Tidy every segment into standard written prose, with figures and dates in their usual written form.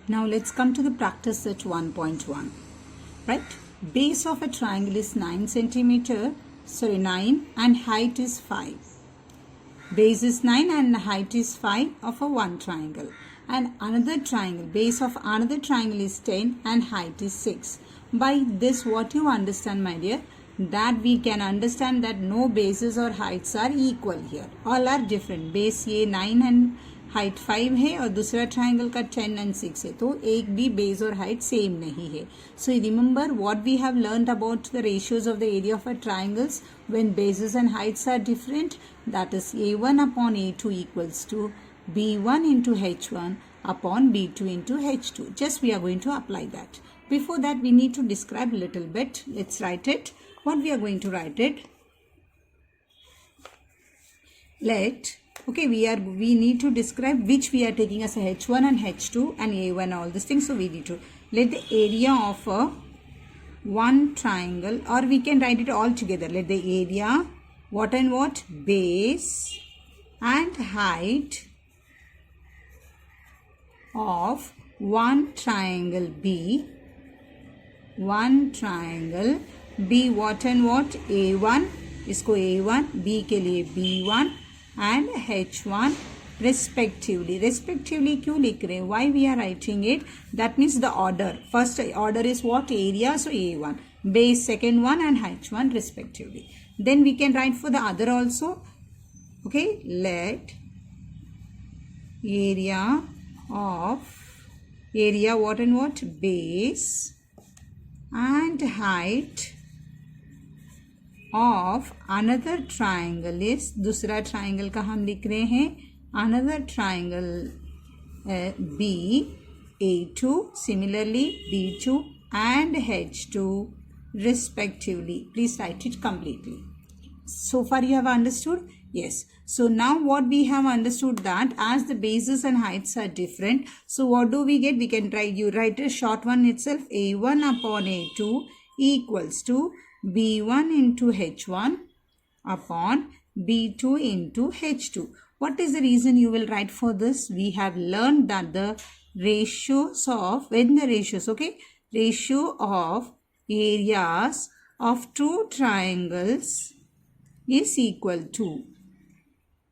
Now let's come to the practice set 1.1. Right? Base of a triangle is 9 and height is 5. Base is 9 and height is 5 of a one triangle. And another triangle, base of another triangle is 10 and height is 6. By this, what you understand, my dear, that we can understand that no bases or heights are equal here. All are different. Base ये 9 and height 5 है और दूसरा triangle का 10 and 6 है, तो एक भी base और हाइट सेम नहीं है. So remember what we have learned about the ratios of the area of a triangles when bases and heights are different. That is a1 upon a2 equals to b1 into h1 upon b2 into h2. Just we are going to apply that. Before that, we need to describe a little bit. Let's write it. What we are going to write it? We need to describe which we are taking as a h1 and h2 and a1, all these things. So we need to let the area of a one triangle, or we can write it all together. Let the area, what and what? Base and height of one triangle B what and what? A1, इसको A1, B के लिए B1 and H1 respectively. Respectively क्यों लिख रहे हैं? Why we are writing it? That means the order. First order is what? Area, so A1. Base second one and H1 respectively. Then we can write for the other also. Okay, let area what and what? Base and height of another triangle is, दूसरा triangle का हम लिख रहे हैं, another triangle B, A2, similarly B2 and H2 respectively. Please write it completely. So far you have understood? Yes. So now what we have understood, that as the bases and heights are different, so what do we get? We can try, you write a short one itself, A1 upon A2 equals to B1 into H1 upon B2 into H2. What is the reason you will write for this? We have learned that the ratios of, ratio of areas of two triangles is equal to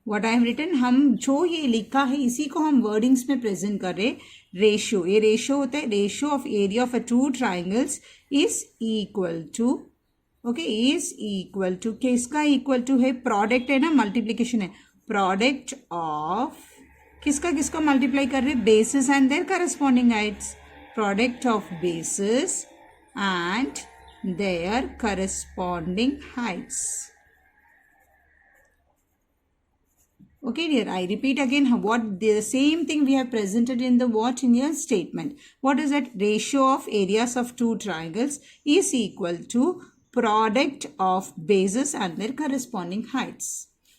what I have written. हम जो ये लिखा है इसी को हम wordings में present कर रहे. रेशियो, ये रेशियो होता है, ratio of area of two triangles is equal to, is equal to, किसका इक्वल टू है? प्रोडक्ट है ना, मल्टीप्लीकेशन है. प्रोडक्ट ऑफ किसका मल्टीप्लाई कर रहे? Basis and their corresponding Heights. Product of basis and their corresponding Heights. Okay dear, I repeat again what the same thing we have presented in the what in your statement. What is that? Ratio of areas of two triangles is equal to product of bases and their corresponding heights.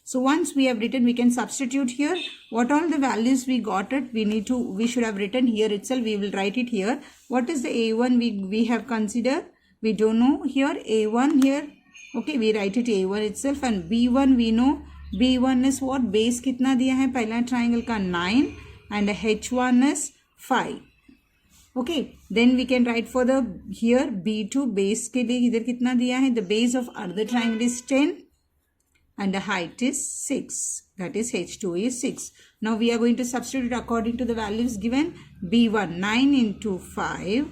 So once we have written, we can substitute here. What all the values we got it, we should have written here itself. We will write it here. What is the A1 we have considered? We don't know here. A1 here. Okay, we write it A1 itself, and B1 we know. B1 is what? Base कितना दिया है पहला triangle का? 9 and H1 is 5. Okay, then we can write for the here B2 base के लिए इधर कितना दिया है? The base of other triangle is 10 and the height is 6. That is H2 is 6. Now we are going to substitute according to the values given. B1 9 into 5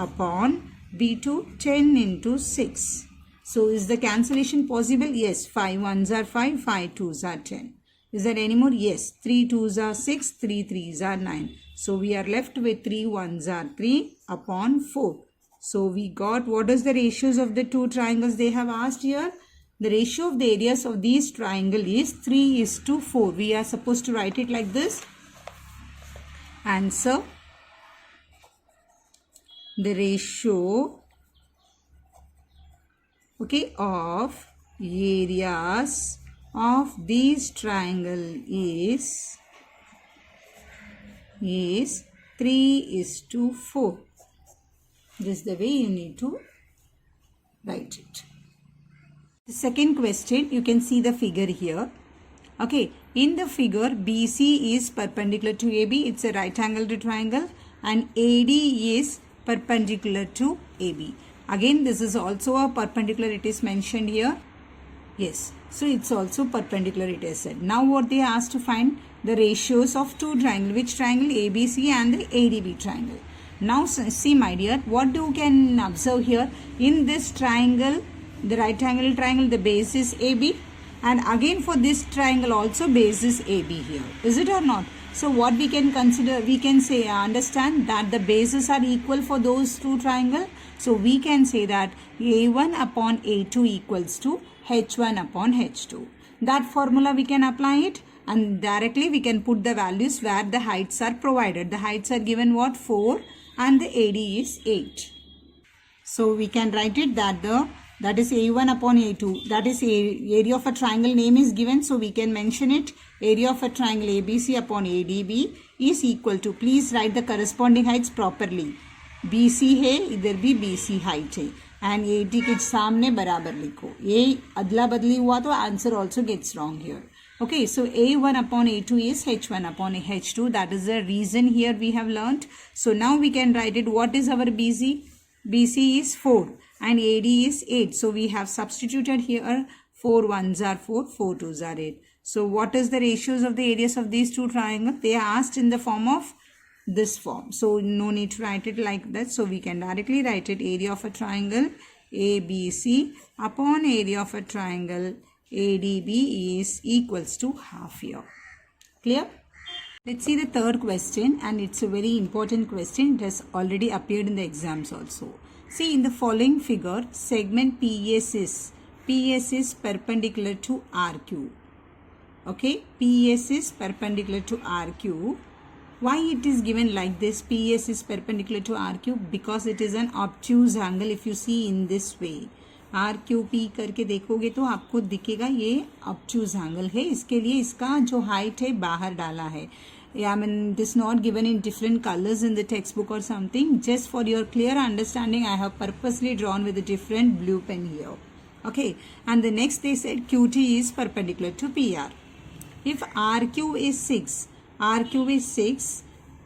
upon B2 10 into 6. So is the cancellation possible? Yes. 5 1s are 5, 5 2s are 10. Is there any more? Yes. 3 2s are 6, 3 3s are 9. So we are left with 3 1s are 3 upon 4. So we got, what is the ratios of the two triangles they have asked here? The ratio of the areas of these triangle is 3:4. We are supposed to write it like this. Answer. The ratio of areas of these triangle is 3:4. This is the way you need to write it. The second question, you can see the figure here. Okay, in the figure BC is perpendicular to AB. It's a right angled triangle and AD is perpendicular to AB. Again, this is also a perpendicular, it is mentioned here. Yes, so it's also perpendicular, it is said. Now what they asked to find the ratios of two triangles. Which triangle? ABC and the ADB triangle. Now see my dear, what you can observe here, in this triangle, the right angle triangle, the base is AB, and again for this triangle also base is AB here. Is it or not? So what we can consider, we can say, understand that the bases are equal for those two triangles. So we can say that A1 upon A2 equals to H1 upon H2. That formula we can apply it, and directly we can put the values where the heights are provided. The heights are given what? 4 and the AD is 8. So we can write it that is A1 upon A2. That is area of a triangle name is given. So we can mention it. Area of a triangle ABC upon ADB is equal to, please write the corresponding heights properly. BC है, इधर भी BC height है, and AD के सामने बराबर लिखो. ये अदला बदली हुआ तो answer also gets wrong here. Okay, so A1 upon A2 is H1 upon H2. That is the reason here we have learnt. So now we can write it. What is our BC? BC is 4 and AD is 8. So we have substituted here 4 1s are 4, 4 2s are 8. So what is the ratios of the areas of these two triangles? They are asked in the form of this form. So no need to write it like that. So we can directly write it, area of a triangle ABC upon area of a triangle ADB is equals to half here. Clear? Let's see the third question, and it's a very important question. It has already appeared in the exams also. See, in the following figure, segment PS is perpendicular to RQ. Okay, PS is perpendicular to RQ. Why it is given like this? PS is perpendicular to RQ because it is an obtuse angle. If you see in this way, RQP करके देखोगे तो आपको दिखेगा ये obtuse angle है. इसके लिए इसका जो height है बाहर डाला है. I mean, it is not given in different colors in the textbook or something. Just for your clear understanding, I have purposely drawn with a different blue pen here. Okay, and the next they said QT is perpendicular to PR. If RQ is 6,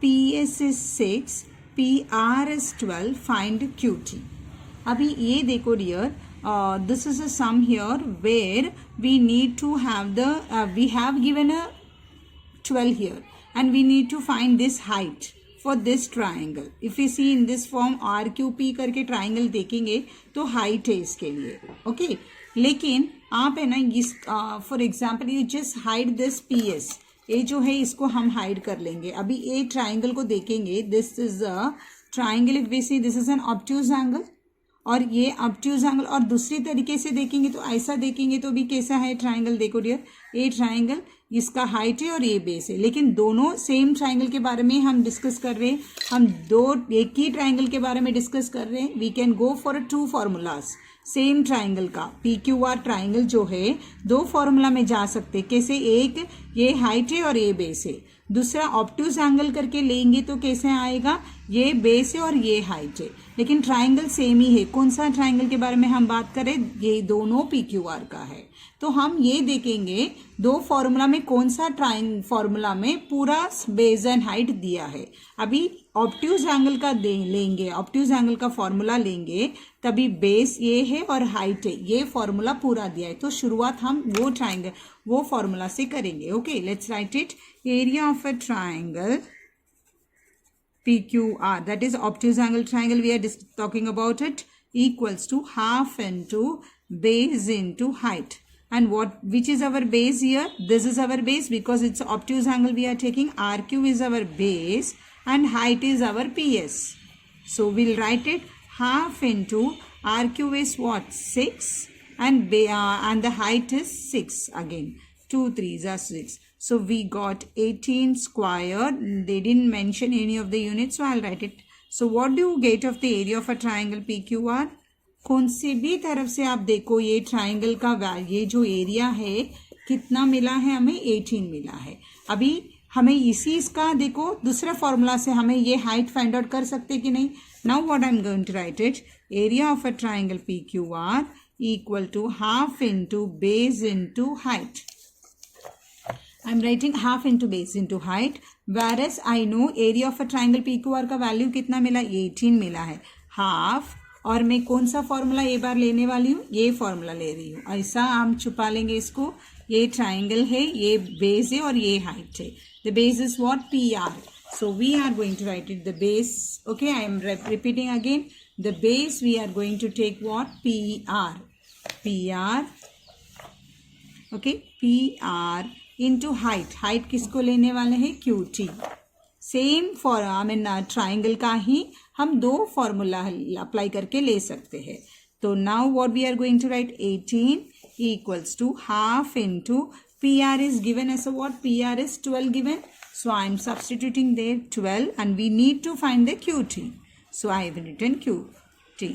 PS is 6, PR is 12, find QT. अभी ये देखो dear, this is a sum here where we need to have we have given a 12 here and we need to find this height for this triangle. If we see in this form RQP करके triangle देखेंगे तो height है इसके लिए. Okay, लेकिन आप है ना इस for example you just hide this PS. ये जो है इसको हम हाइड कर लेंगे. अभी ये ट्राइंगल को देखेंगे. This is a triangle. If we see this is an obtuse angle और ये ऑब्ट्यूज एंगल. और दूसरी तरीके से देखेंगे तो ऐसा देखेंगे तो भी कैसा है ट्राइंगल. देखो डियर, ये ट्राइंगल इसका हाइट है और ये बेस है, लेकिन दोनों सेम ट्राइंगल के बारे में हम डिस्कस कर रहे हैं. हम एक ही ट्राइंगल के बारे में डिस्कस कर रहे हैं. We can go for 2 formulas. Same triangle का PQR ट्राइंगल जो है 2 फॉर्मूला में जा सकते. कैसे? एक ये हाइट है और ये बेस है. दूसरा ऑब्ट्यूज एंगल करके लेंगे तो कैसे आएगा? ये बेस है और ये हाइट है, लेकिन ट्राइंगल सेम ही है. कौन सा ट्राइंगल के बारे में हम बात करें? ये दोनों PQR का है. तो हम ये देखेंगे 2 फॉर्मूला में कौन सा फॉर्मूला में पूरा बेस एंड हाइट दिया है. अभी ऑब्ट्यूज एंगल का लेंगे, ऑब्ट्यूज एंगल का फॉर्मूला लेंगे, तभी बेस ये है और हाइट है. ये फॉर्मूला पूरा दिया है. तो शुरुआत हम वो फॉर्मूला से करेंगे. Okay, let's write it. Area of a triangle PQR, that is obtuse angle triangle we are talking about it, equals to half into base into height. And which is our base here? This is our base because it's obtuse angle we are taking. RQ is our base and height is our PS. So we'll write it half into RQ is what? 6 and the height is 6 again. 2 3s are 6. So we got 18 square. They didn't mention any of the units, so I'll write it. So what do you get of the area of a triangle PQR? कौन से भी तरफ से आप देखो ये triangle का ये जो एरिया है कितना मिला है हमें? 18 मिला है. अभी हमें इसी इसका देखो दूसरा फॉर्मूला से हमें ये हाइट फाइंड आउट कर सकते कि नहीं. Now what I am going to write it. Area of a triangle PQR equal to half into base into height. I'm writing half into base into height. whereas I know area of a triangle PQR का value कितना मिला, 18 मिला है, half, और मैं कौन सा formula ये बार लेने वाली हूँ, ये फॉर्मूला ले रही हूँ. ऐसा हम छुपा लेंगे इसको. ये ट्राइंगल है, ये बेस है और ये हाइट है. The base is what, PR. So we are going to write it the base. Okay, I am repeating again. The base we are going to take what, PR. PR. Okay, PR into height. Height किसको लेने वाले हैं, QT. Same triangle का ही हम दो formula apply करके ले सकते हैं. तो now what we are going to write, 18 equals to half into PR is given as a what, PR is 12 given. So I am substituting there 12 and we need to find the QT. So I have written QT.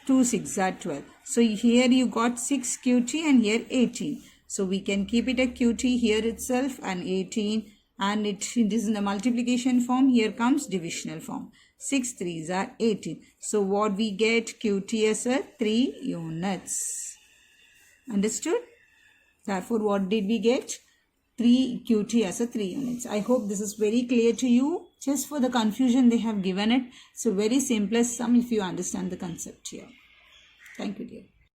2 6 are 12. So here you got 6 QT and here 18. So we can keep it a QT here itself and 18, and it is in the multiplication form. Here comes divisional form. 6 3s are 18. So what we get, QT as a 3 units. Understood? Therefore, what did we get? 3 QT as a 3 units. I hope this is very clear to you. Just for the confusion they have given it. So very simplest sum if you understand the concept here. Thank you, dear.